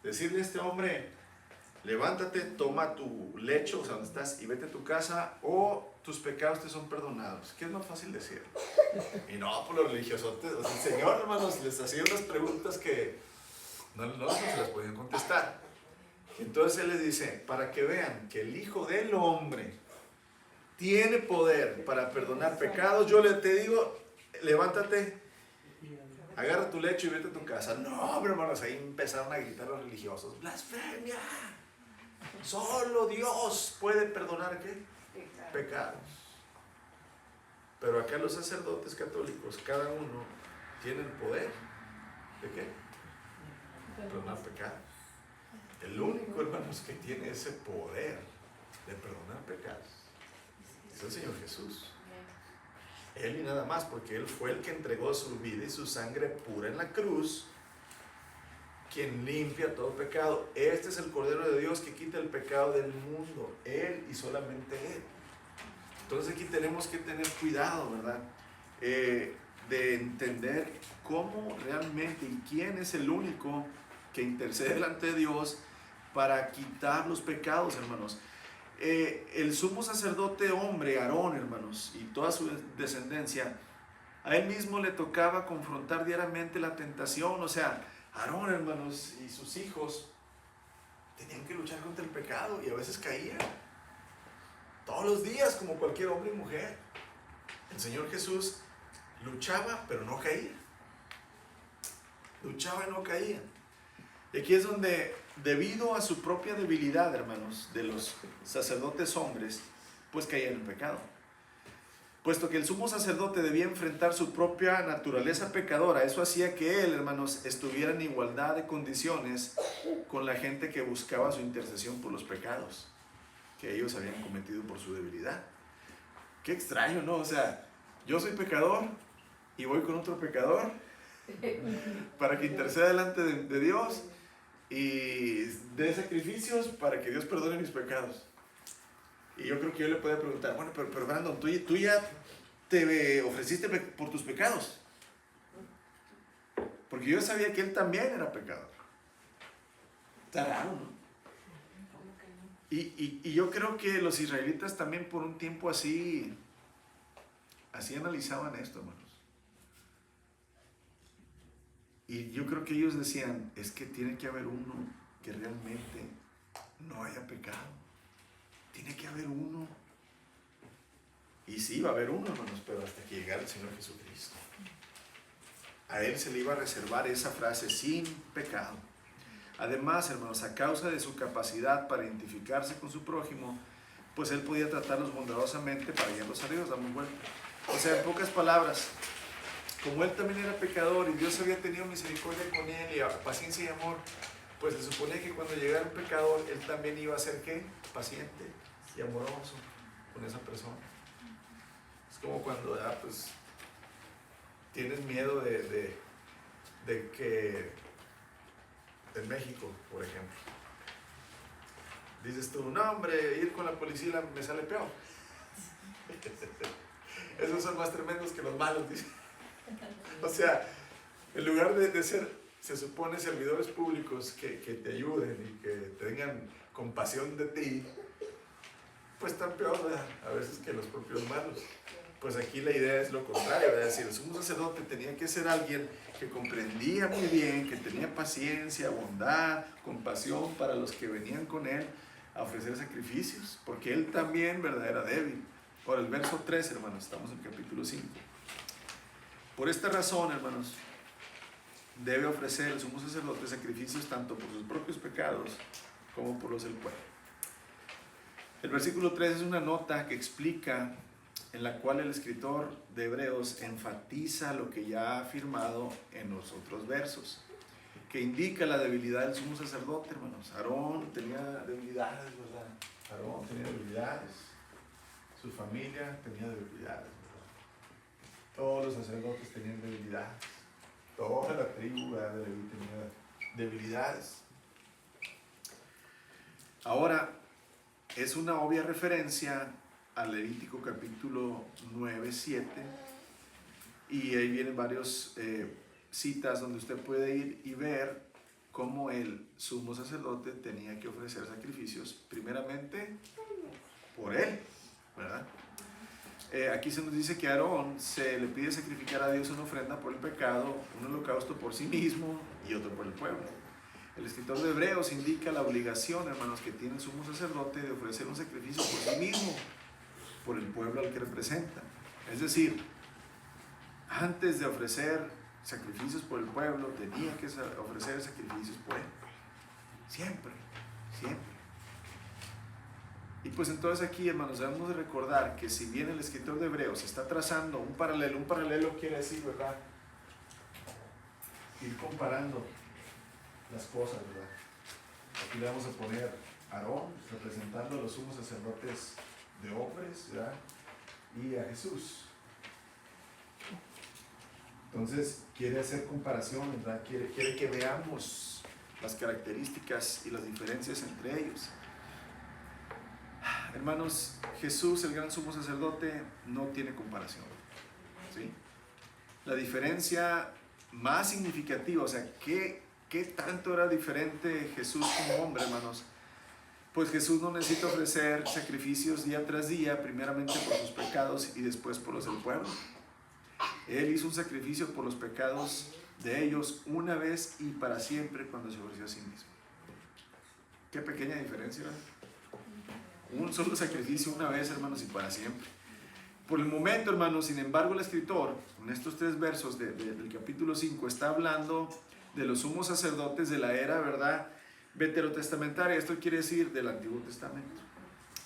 B: Decirle a este hombre: levántate, toma tu lecho, o sea, donde estás, y vete a tu casa, o tus pecados te son perdonados. ¿Qué es más fácil decir? Y no, por los religiosos, o sea, el Señor, hermanos, les hacía unas preguntas que no se las podían contestar. Entonces Él les dice, para que vean que el Hijo del Hombre tiene poder para perdonar pecados, yo te digo, levántate, agarra tu lecho y vete a tu casa. No, hombre, hermanos, ahí empezaron a gritar los religiosos: ¡blasfemia! Solo Dios puede perdonar, ¿qué? Pecados. Pero acá los sacerdotes católicos, cada uno tiene el poder ¿de qué? Perdonar pecados. El único, hermanos, que tiene ese poder de perdonar pecados es el Señor Jesús. Él y nada más, porque Él fue el que entregó su vida y su sangre pura en la cruz, quien limpia todo pecado. Este es el Cordero de Dios que quita el pecado del mundo. Él y solamente Él. Entonces aquí tenemos que tener cuidado, ¿verdad? De entender cómo realmente y quién es el único que intercede delante de Dios para quitar los pecados, hermanos. El sumo sacerdote hombre, Aarón, hermanos, y toda su descendencia, a él mismo le tocaba confrontar diariamente la tentación. O sea, Aarón, hermanos, y sus hijos tenían que luchar contra el pecado y a veces caían. Todos los días, como cualquier hombre y mujer. El Señor Jesús luchaba, pero no caía. Luchaba y no caía. Y aquí es donde, debido a su propia debilidad, hermanos, de los sacerdotes hombres, pues caían en pecado. Puesto que el sumo sacerdote debía enfrentar su propia naturaleza pecadora, eso hacía que él, hermanos, estuviera en igualdad de condiciones con la gente que buscaba su intercesión por los pecados que ellos habían cometido por su debilidad. Qué extraño, ¿no? O sea, yo soy pecador y voy con otro pecador para que interceda delante de Dios y dé sacrificios para que Dios perdone mis pecados. Y yo creo que yo le podía preguntar, bueno, pero Brandon, tú ya te ofreciste por tus pecados. Porque yo sabía que él también era pecador. Está raro, ¿no? Y yo creo que los israelitas también por un tiempo así analizaban esto, hermanos. Y yo creo que ellos decían, es que tiene que haber uno que realmente no haya pecado. Tiene que haber uno. Y sí, va a haber uno, hermanos, pero hasta que llegara el Señor Jesucristo. A Él se le iba a reservar esa frase, sin pecado. Además, hermanos, a causa de su capacidad para identificarse con su prójimo, pues Él podía tratarlos bondadosamente para guiarlos a Dios. Damos vuelta. O sea, en pocas palabras, como Él también era pecador y Dios había tenido misericordia con Él y paciencia y amor, pues se suponía que cuando llegara un pecador, Él también iba a ser, ¿qué? Paciente y amoroso con esa persona. Es como cuando ya, pues, tienes miedo de que en México, por ejemplo, dices tú, no, hombre, ir con la policía me sale peor. Esos son más tremendos que los malos, dice. O sea, en lugar de ser, se supone, servidores públicos que te ayuden y que tengan compasión de ti, pues están peor, ¿verdad? A veces que los propios malos. Pues aquí la idea es lo contrario, ¿verdad? Es decir, el sumo sacerdote tenía que ser alguien que comprendía muy bien, que tenía paciencia, bondad, compasión para los que venían con él a ofrecer sacrificios, porque él también, ¿verdad?, era débil. Por el verso 3, hermanos, estamos en el capítulo 5. Por esta razón, hermanos, debe ofrecer el sumo sacerdote sacrificios tanto por sus propios pecados como por los del pueblo. El versículo 3 es una nota que explica, en la cual el escritor de Hebreos enfatiza lo que ya ha afirmado en los otros versos, que indica la debilidad del sumo sacerdote, hermanos. Aarón tenía debilidades, ¿verdad? Aarón tenía debilidades. Su familia tenía debilidades, ¿verdad? Todos los sacerdotes tenían debilidades. Toda la tribu de Leví tenía debilidades. Ahora, es una obvia referencia al Levítico capítulo 9, 7, y ahí vienen varias citas donde usted puede ir y ver cómo el sumo sacerdote tenía que ofrecer sacrificios primeramente por él, ¿verdad? Aquí se nos dice que a Aarón se le pide sacrificar a Dios una ofrenda por el pecado, un holocausto por sí mismo y otro por el pueblo. El escritor de Hebreos indica la obligación, hermanos, que tiene el sumo sacerdote de ofrecer un sacrificio por sí mismo, por el pueblo al que representa. Es decir, antes de ofrecer sacrificios por el pueblo, tenía que ofrecer sacrificios por él. Siempre, siempre. Y pues entonces aquí, hermanos, debemos de recordar que si bien el escritor de Hebreos está trazando un paralelo quiere decir, ¿verdad?, ir comparando las cosas, ¿verdad? Aquí le vamos a poner a Aarón representando a los sumos sacerdotes de hombres, ¿verdad?, y a Jesús. Entonces quiere hacer comparación, ¿verdad? Quiere que veamos las características y las diferencias entre ellos. Hermanos, Jesús, el gran sumo sacerdote, no tiene comparación, ¿sí? La diferencia más significativa, o sea, ¿qué tanto era diferente Jesús como hombre, hermanos? Pues Jesús no necesita ofrecer sacrificios día tras día, primeramente por sus pecados y después por los del pueblo. Él hizo un sacrificio por los pecados de ellos una vez y para siempre cuando se ofreció a sí mismo. Qué pequeña diferencia, ¿verdad? Un solo sacrificio una vez, hermanos, y para siempre. Por el momento, hermanos, sin embargo, el escritor, en estos 3 versos del capítulo 5, está hablando de los sumos sacerdotes de la era, ¿verdad?, veterotestamentaria. Esto quiere decir del Antiguo Testamento.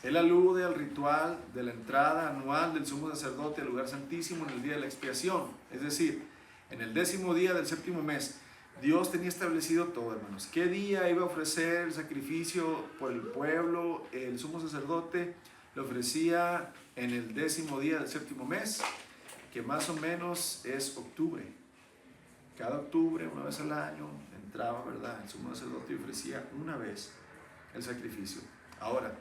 B: Él alude al ritual de la entrada anual del sumo sacerdote al lugar santísimo en el día de la expiación. Es decir, en el 10º día del 7º mes, Dios tenía establecido todo, hermanos. ¿Qué día iba a ofrecer el sacrificio por el pueblo? El sumo sacerdote lo ofrecía en el 10º día del 7º mes, que más o menos es octubre. Cada octubre, una vez al año, entraba, ¿verdad?, el sumo sacerdote y ofrecía una vez el sacrificio. Ahora,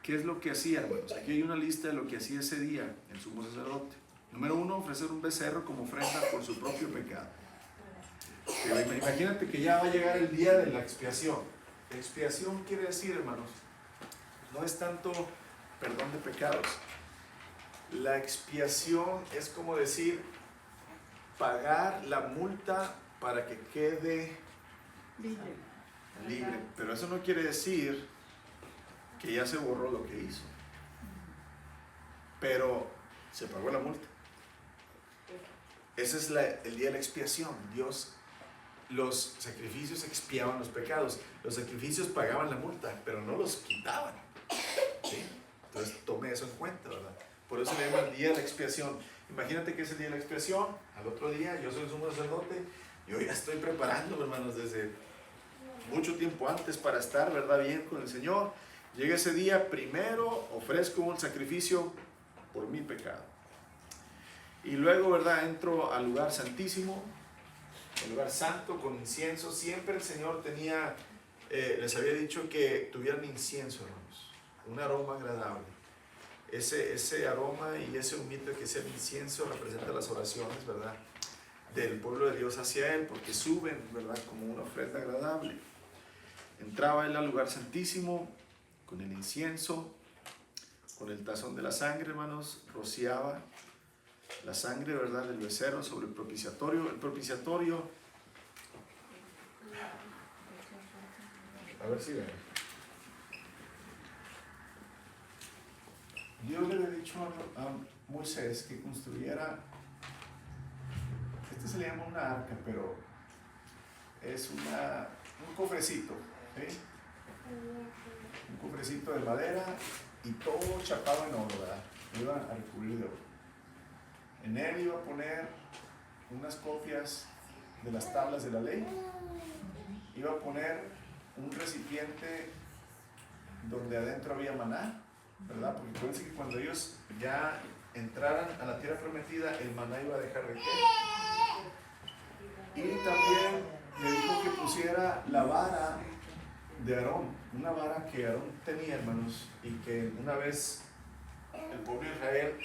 B: ¿qué es lo que hacía, hermanos? Aquí hay una lista de lo que hacía ese día el sumo sacerdote. Número 1, ofrecer un becerro como ofrenda por su propio pecado. Pero imagínate que ya va a llegar el día de la expiación. Expiación quiere decir, hermanos, no es tanto perdón de pecados. La expiación es como decir pagar la multa para que quede libre. Pero eso no quiere decir que ya se borró lo que hizo. Pero se pagó la multa. Ese es el día de la expiación. Los sacrificios expiaban los pecados. Los sacrificios pagaban la multa, pero no los quitaban. ¿Sí? Entonces tome eso en cuenta, ¿verdad? Por eso le llaman el día de la expiación. Imagínate que es el día de la expiación. Al otro día, yo soy el sumo sacerdote. Yo ya estoy preparándome, hermanos, desde mucho tiempo antes para estar, ¿verdad?, bien con el Señor. Llega ese día, primero ofrezco un sacrificio por mi pecado. Y luego, ¿verdad?, entro al lugar santísimo, el lugar santo con incienso. Siempre el Señor tenía, les había dicho que tuvieran incienso, hermanos, un aroma agradable. Ese aroma y ese humito que es el incienso representa las oraciones, ¿verdad?, del pueblo de Dios hacia Él, porque suben, ¿verdad?, como una ofrenda agradable. Entraba Él al lugar santísimo con el incienso,
A: con el tazón de la sangre, hermanos, rociaba la sangre, ¿verdad?, del becerro sobre el propiciatorio. El propiciatorio, a ver si ven. Dios le había dicho a Moisés que construyera, este se le llama una arca, pero es un cofrecito, ¿sí? Un cofrecito de madera y todo chapado en oro, ¿verdad? Lo iba a recubrir de oro. En él iba a poner unas copias de las tablas de la ley, iba a poner un recipiente donde adentro había maná, ¿verdad? Porque acuérdense que cuando ellos ya entraran a la tierra prometida, el maná iba a dejar de caer. Y también le dijo que pusiera la vara de Aarón, una vara que Aarón tenía, hermanos, y que una vez el pueblo de Israel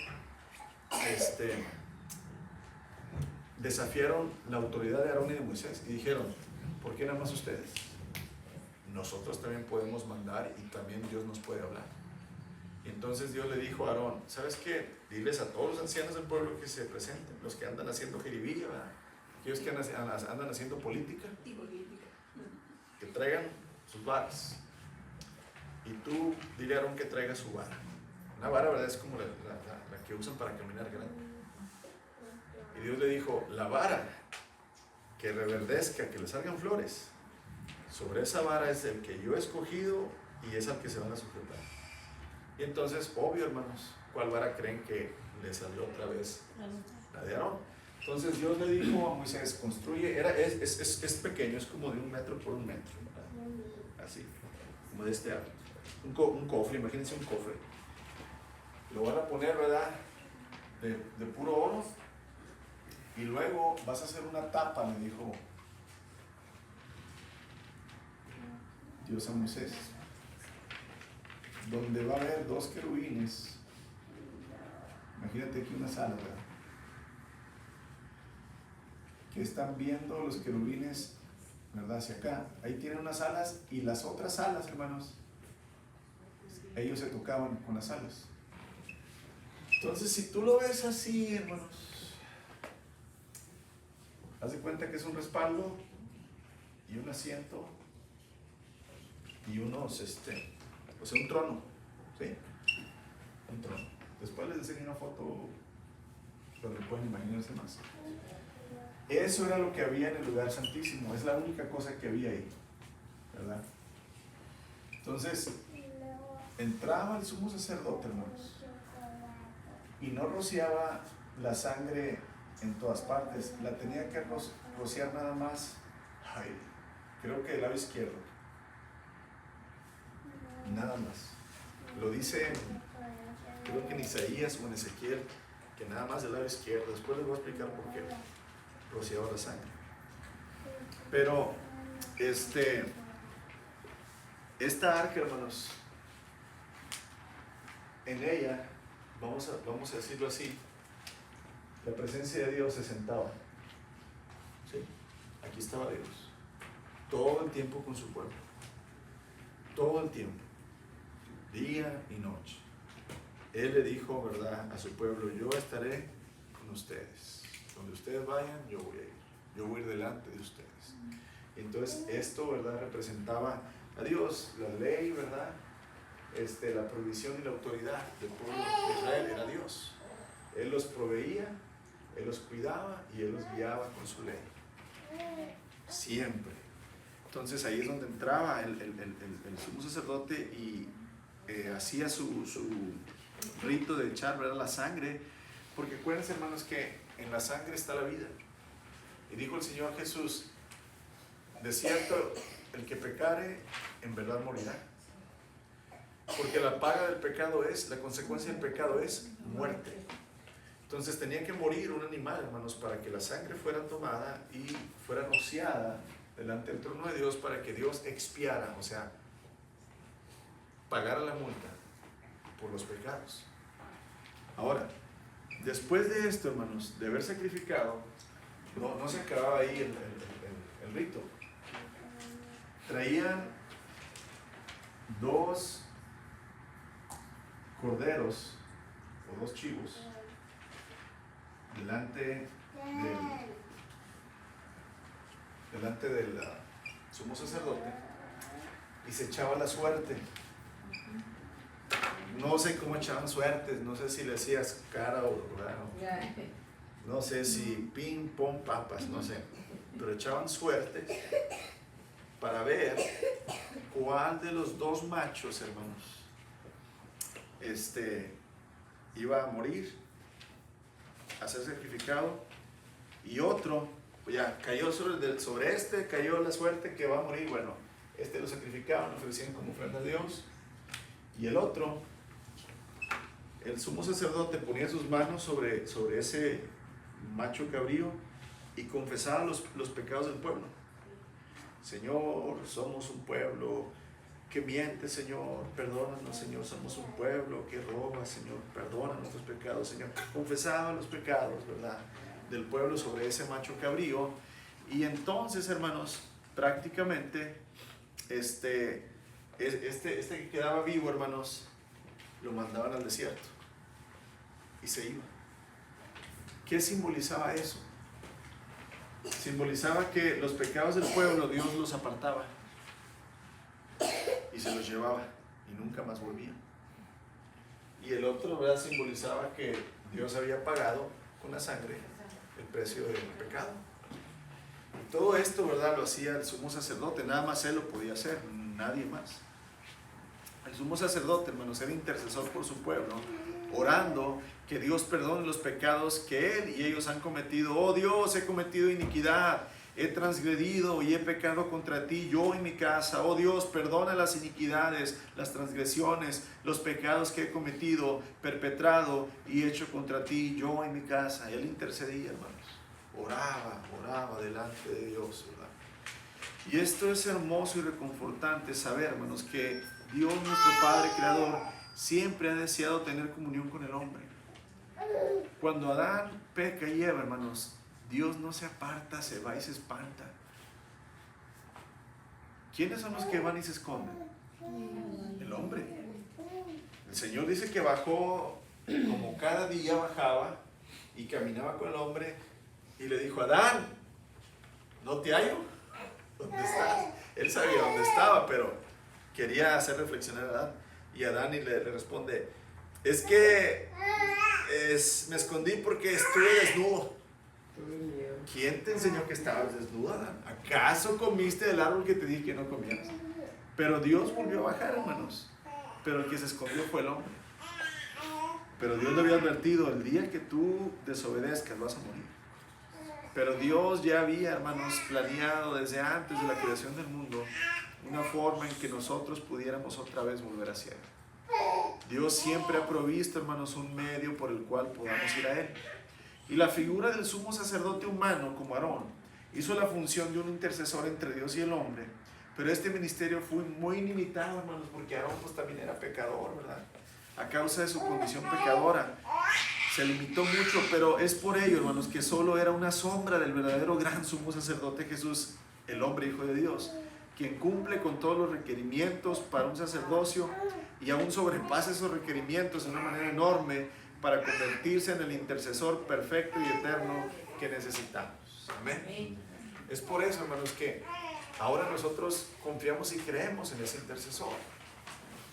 A: desafiaron la autoridad de Aarón y de Moisés y dijeron, ¿por qué nada más ustedes? Nosotros también podemos mandar y también Dios nos puede hablar. Y entonces Dios le dijo a Aarón, ¿sabes qué? Diles a todos los ancianos del pueblo que se presenten, los que andan haciendo jeribilla, ¿verdad? Aquellos que andan haciendo política, que traigan sus varas. Y tú dile a Aarón que traiga su vara. Una vara, ¿verdad? Es como la que usan para caminar grande. Y Dios le dijo, la vara que reverdezca, que le salgan flores, sobre esa vara es el que yo he escogido y es al que se van a sujetar. Y entonces, obvio, hermanos, ¿cuál vara creen que le salió otra vez? La de Aarón. Entonces Dios le dijo a Moisés, construye, es pequeño, es como de 1 metro por 1 metro, ¿verdad? Así, como de este alto. Un cofre, imagínense un cofre. Lo van a poner, ¿verdad?, de puro oro. Y luego vas a hacer una tapa, le dijo Dios a Moisés, donde va a haber 2 querubines. Imagínate aquí una sala, ¿verdad?, que están viendo los querubines, ¿verdad?, hacia acá. Ahí tienen unas alas y las otras alas, hermanos, ellos se tocaban con las alas. Entonces, si tú lo ves así, hermanos, haz de cuenta que es un respaldo y un asiento y unos, o sea, un trono, ¿sí? Un trono. Después les enseño una foto donde pueden imaginarse más. Eso era lo que había en el lugar santísimo, es la única cosa que había ahí, ¿verdad? Entonces, entraba el sumo sacerdote, hermanos, y no rociaba la sangre en todas partes, la tenía que rociar nada más, creo que del lado izquierdo, nada más. Lo dice, creo que en Isaías o en Ezequiel, que nada más del lado izquierdo. Después les voy a explicar por qué rociaba la sangre. Pero esta arca, hermanos, en ella, vamos a decirlo así, la presencia de Dios se sentaba. ¿Sí? Aquí estaba Dios, todo el tiempo con su pueblo, todo el tiempo, día y noche. Él le dijo, ¿verdad?, a su pueblo, yo estaré con ustedes. Donde ustedes vayan, yo voy a ir. Yo voy a ir delante de ustedes. Entonces, esto, ¿verdad?, representaba a Dios, la ley, ¿verdad? La provisión y la autoridad del pueblo de Israel era Dios. Él los proveía, Él los cuidaba y Él los guiaba con su ley. Siempre. Entonces, ahí es donde entraba el sumo sacerdote y hacía su rito de echar, ¿verdad?, la sangre, porque acuérdense, hermanos, que en la sangre está la vida. Y dijo el Señor Jesús, de cierto, el que pecare, en verdad morirá. Porque la paga del pecado la consecuencia del pecado es muerte. Entonces tenía que morir un animal, hermanos, para que la sangre fuera tomada y fuera rociada delante del trono de Dios, para que Dios expiara, o sea, pagara la multa por los pecados. Ahora, después de esto, hermanos, de haber sacrificado, no se acababa ahí el rito. Traían 2 corderos o 2 chivos delante del sumo sacerdote y se echaba la suerte. No sé cómo echaban suertes, no sé si le hacías cara o no sé si ping pong papas, no sé, pero echaban suertes para ver cuál de los 2 machos, hermanos, iba a morir, a ser sacrificado, y otro, ya cayó sobre este, cayó la suerte que va a morir. Bueno, lo sacrificaban, lo ofrecían como ofrenda a Dios, y el otro, el sumo sacerdote ponía sus manos sobre ese macho cabrío y confesaba los pecados del pueblo. Señor, somos un pueblo que miente, Señor, perdónanos, Señor, somos un pueblo que roba, Señor, perdona nuestros pecados, Señor. Confesaba los pecados, ¿verdad?, del pueblo sobre ese macho cabrío. Y entonces, hermanos, prácticamente este que quedaba vivo, hermanos, lo mandaban al desierto y se iba. ¿Qué simbolizaba eso? Simbolizaba que los pecados del pueblo Dios los apartaba y se los llevaba y nunca más volvían. Y el otro, ¿verdad?, simbolizaba que Dios había pagado con la sangre el precio del pecado. Y todo esto, ¿verdad?, lo hacía el sumo sacerdote. Nada más él lo podía hacer, nadie más. El sumo sacerdote, hermanos, era intercesor por su pueblo, orando que Dios perdone los pecados que él y ellos han cometido. Oh Dios, he cometido iniquidad, he transgredido y he pecado contra ti, yo y mi casa. Oh Dios, perdona las iniquidades, las transgresiones, los pecados que he cometido, perpetrado y hecho contra ti, yo y mi casa. Él intercedía, hermanos, oraba delante de Dios, ¿verdad? Y esto es hermoso y reconfortante saber, hermanos, que Dios, nuestro Padre Creador, siempre ha deseado tener comunión con el hombre. Cuando Adán peca y Eva, hermanos, Dios no se aparta, se va y se espanta. ¿Quiénes son los que van y se esconden? El hombre. El Señor dice que bajó, como cada día bajaba y caminaba con el hombre y le dijo: Adán, ¿no te hallo? ¿Dónde estás? Él sabía dónde estaba, pero quería hacer reflexionar a Adán. Y Adán le responde: es que me escondí porque estuve desnudo. ¿Quién te enseñó que estabas desnudo, Adán? ¿Acaso comiste del árbol que te dije que no comieras? Pero Dios volvió a bajar, hermanos. Pero el que se escondió fue el hombre. Pero Dios le había advertido: el día que tú desobedezcas vas a morir. Pero Dios ya había, hermanos, planeado desde antes de la creación del mundo una forma en que nosotros pudiéramos otra vez volver hacia Él. Dios siempre ha provisto, hermanos, un medio por el cual podamos ir a Él. Y la figura del sumo sacerdote humano, como Aarón, hizo la función de un intercesor entre Dios y el hombre. Pero este ministerio fue muy limitado, hermanos, porque Aarón pues también era pecador, ¿verdad? A causa de su condición pecadora, se limitó mucho, pero es por ello, hermanos, que solo era una sombra del verdadero gran sumo sacerdote Jesús, el hombre hijo de Dios, quien cumple con todos los requerimientos para un sacerdocio y aún sobrepasa esos requerimientos de una manera enorme para convertirse en el intercesor perfecto y eterno que necesitamos. Amén. Es por eso, hermanos, que ahora nosotros confiamos y creemos en ese intercesor.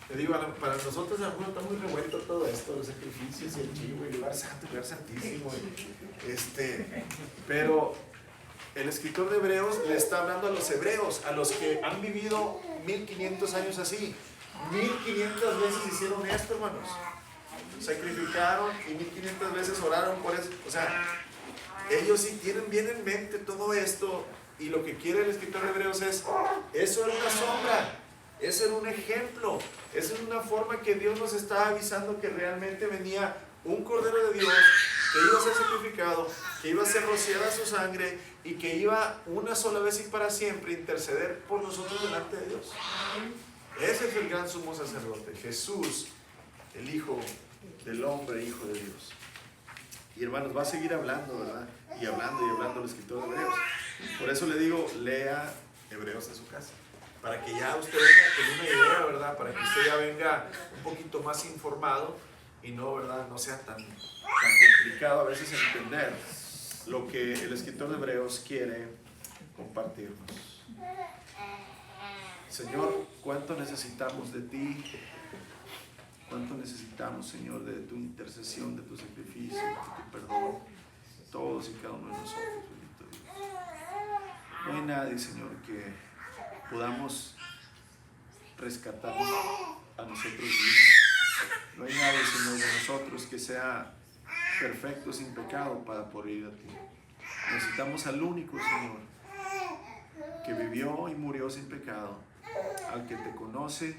A: Te digo, para nosotros a lo mejor está muy revuelto todo esto, los sacrificios y el chivo y el lugar santo, el lugar santísimo. Pero el escritor de Hebreos le está hablando a los hebreos, a los que han vivido 1500 años así. 1500 veces hicieron esto, hermanos. Sacrificaron y 1500 veces oraron por eso. O sea, ellos sí tienen bien en mente todo esto, y lo que quiere el escritor de Hebreos es: eso era una sombra, eso era un ejemplo, eso era una forma que Dios nos estaba avisando que realmente venía un Cordero de Dios que iba a ser sacrificado, que iba a ser rociada su sangre y que iba una sola vez y para siempre interceder por nosotros delante de Dios. Ese es el gran sumo sacerdote, Jesús, el Hijo del hombre, Hijo de Dios. Y hermanos, va a seguir hablando, ¿verdad? Y hablando el escritor de Hebreos. Por eso le digo, lea Hebreos en su casa.
B: para que ya usted venga con una idea, ¿verdad? Para que usted ya venga un poquito más informado y no, ¿verdad? No sea tan complicado a veces entender lo que el escritor de Hebreos quiere compartirnos. Señor, ¿cuánto necesitamos de ti? ¿Cuánto necesitamos, Señor, de tu intercesión, de tu sacrificio, de tu perdón? Todos y cada uno de nosotros, bendito Dios. No hay nadie, Señor, que podamos rescatar a nosotros mismos. No hay nadie, Señor, de nosotros que sea perfecto, sin pecado, para poder ir a ti. Necesitamos al único, Señor, que vivió y murió sin pecado, al que te conoce,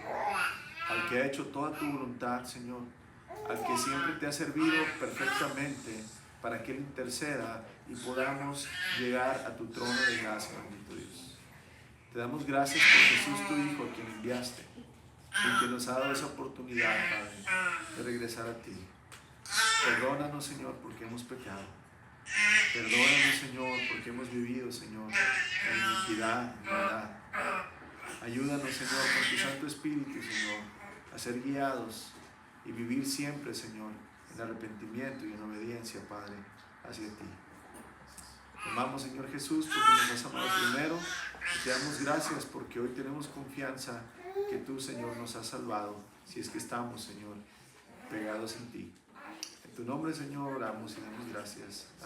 B: al que ha hecho toda tu voluntad, Señor, al que siempre te ha servido perfectamente para que Él interceda y podamos llegar a tu trono de gracia, bendito Dios. Te damos gracias por Jesús, tu Hijo, a quien enviaste y que nos ha dado esa oportunidad, Padre, de regresar a ti. Perdónanos, Señor, porque hemos pecado. Perdónanos, Señor, porque hemos vivido, Señor, en iniquidad, en maldad. Ayúdanos, Señor, con tu Santo Espíritu, Señor, a ser guiados y vivir siempre, Señor, en arrepentimiento y en obediencia, Padre, hacia ti. Te amamos, Señor Jesús, porque nos has amado primero. Y te damos gracias porque hoy tenemos confianza que tú, Señor, nos has salvado, si es que estamos, Señor, pegados en ti. En tu nombre, Señor, oramos y damos gracias.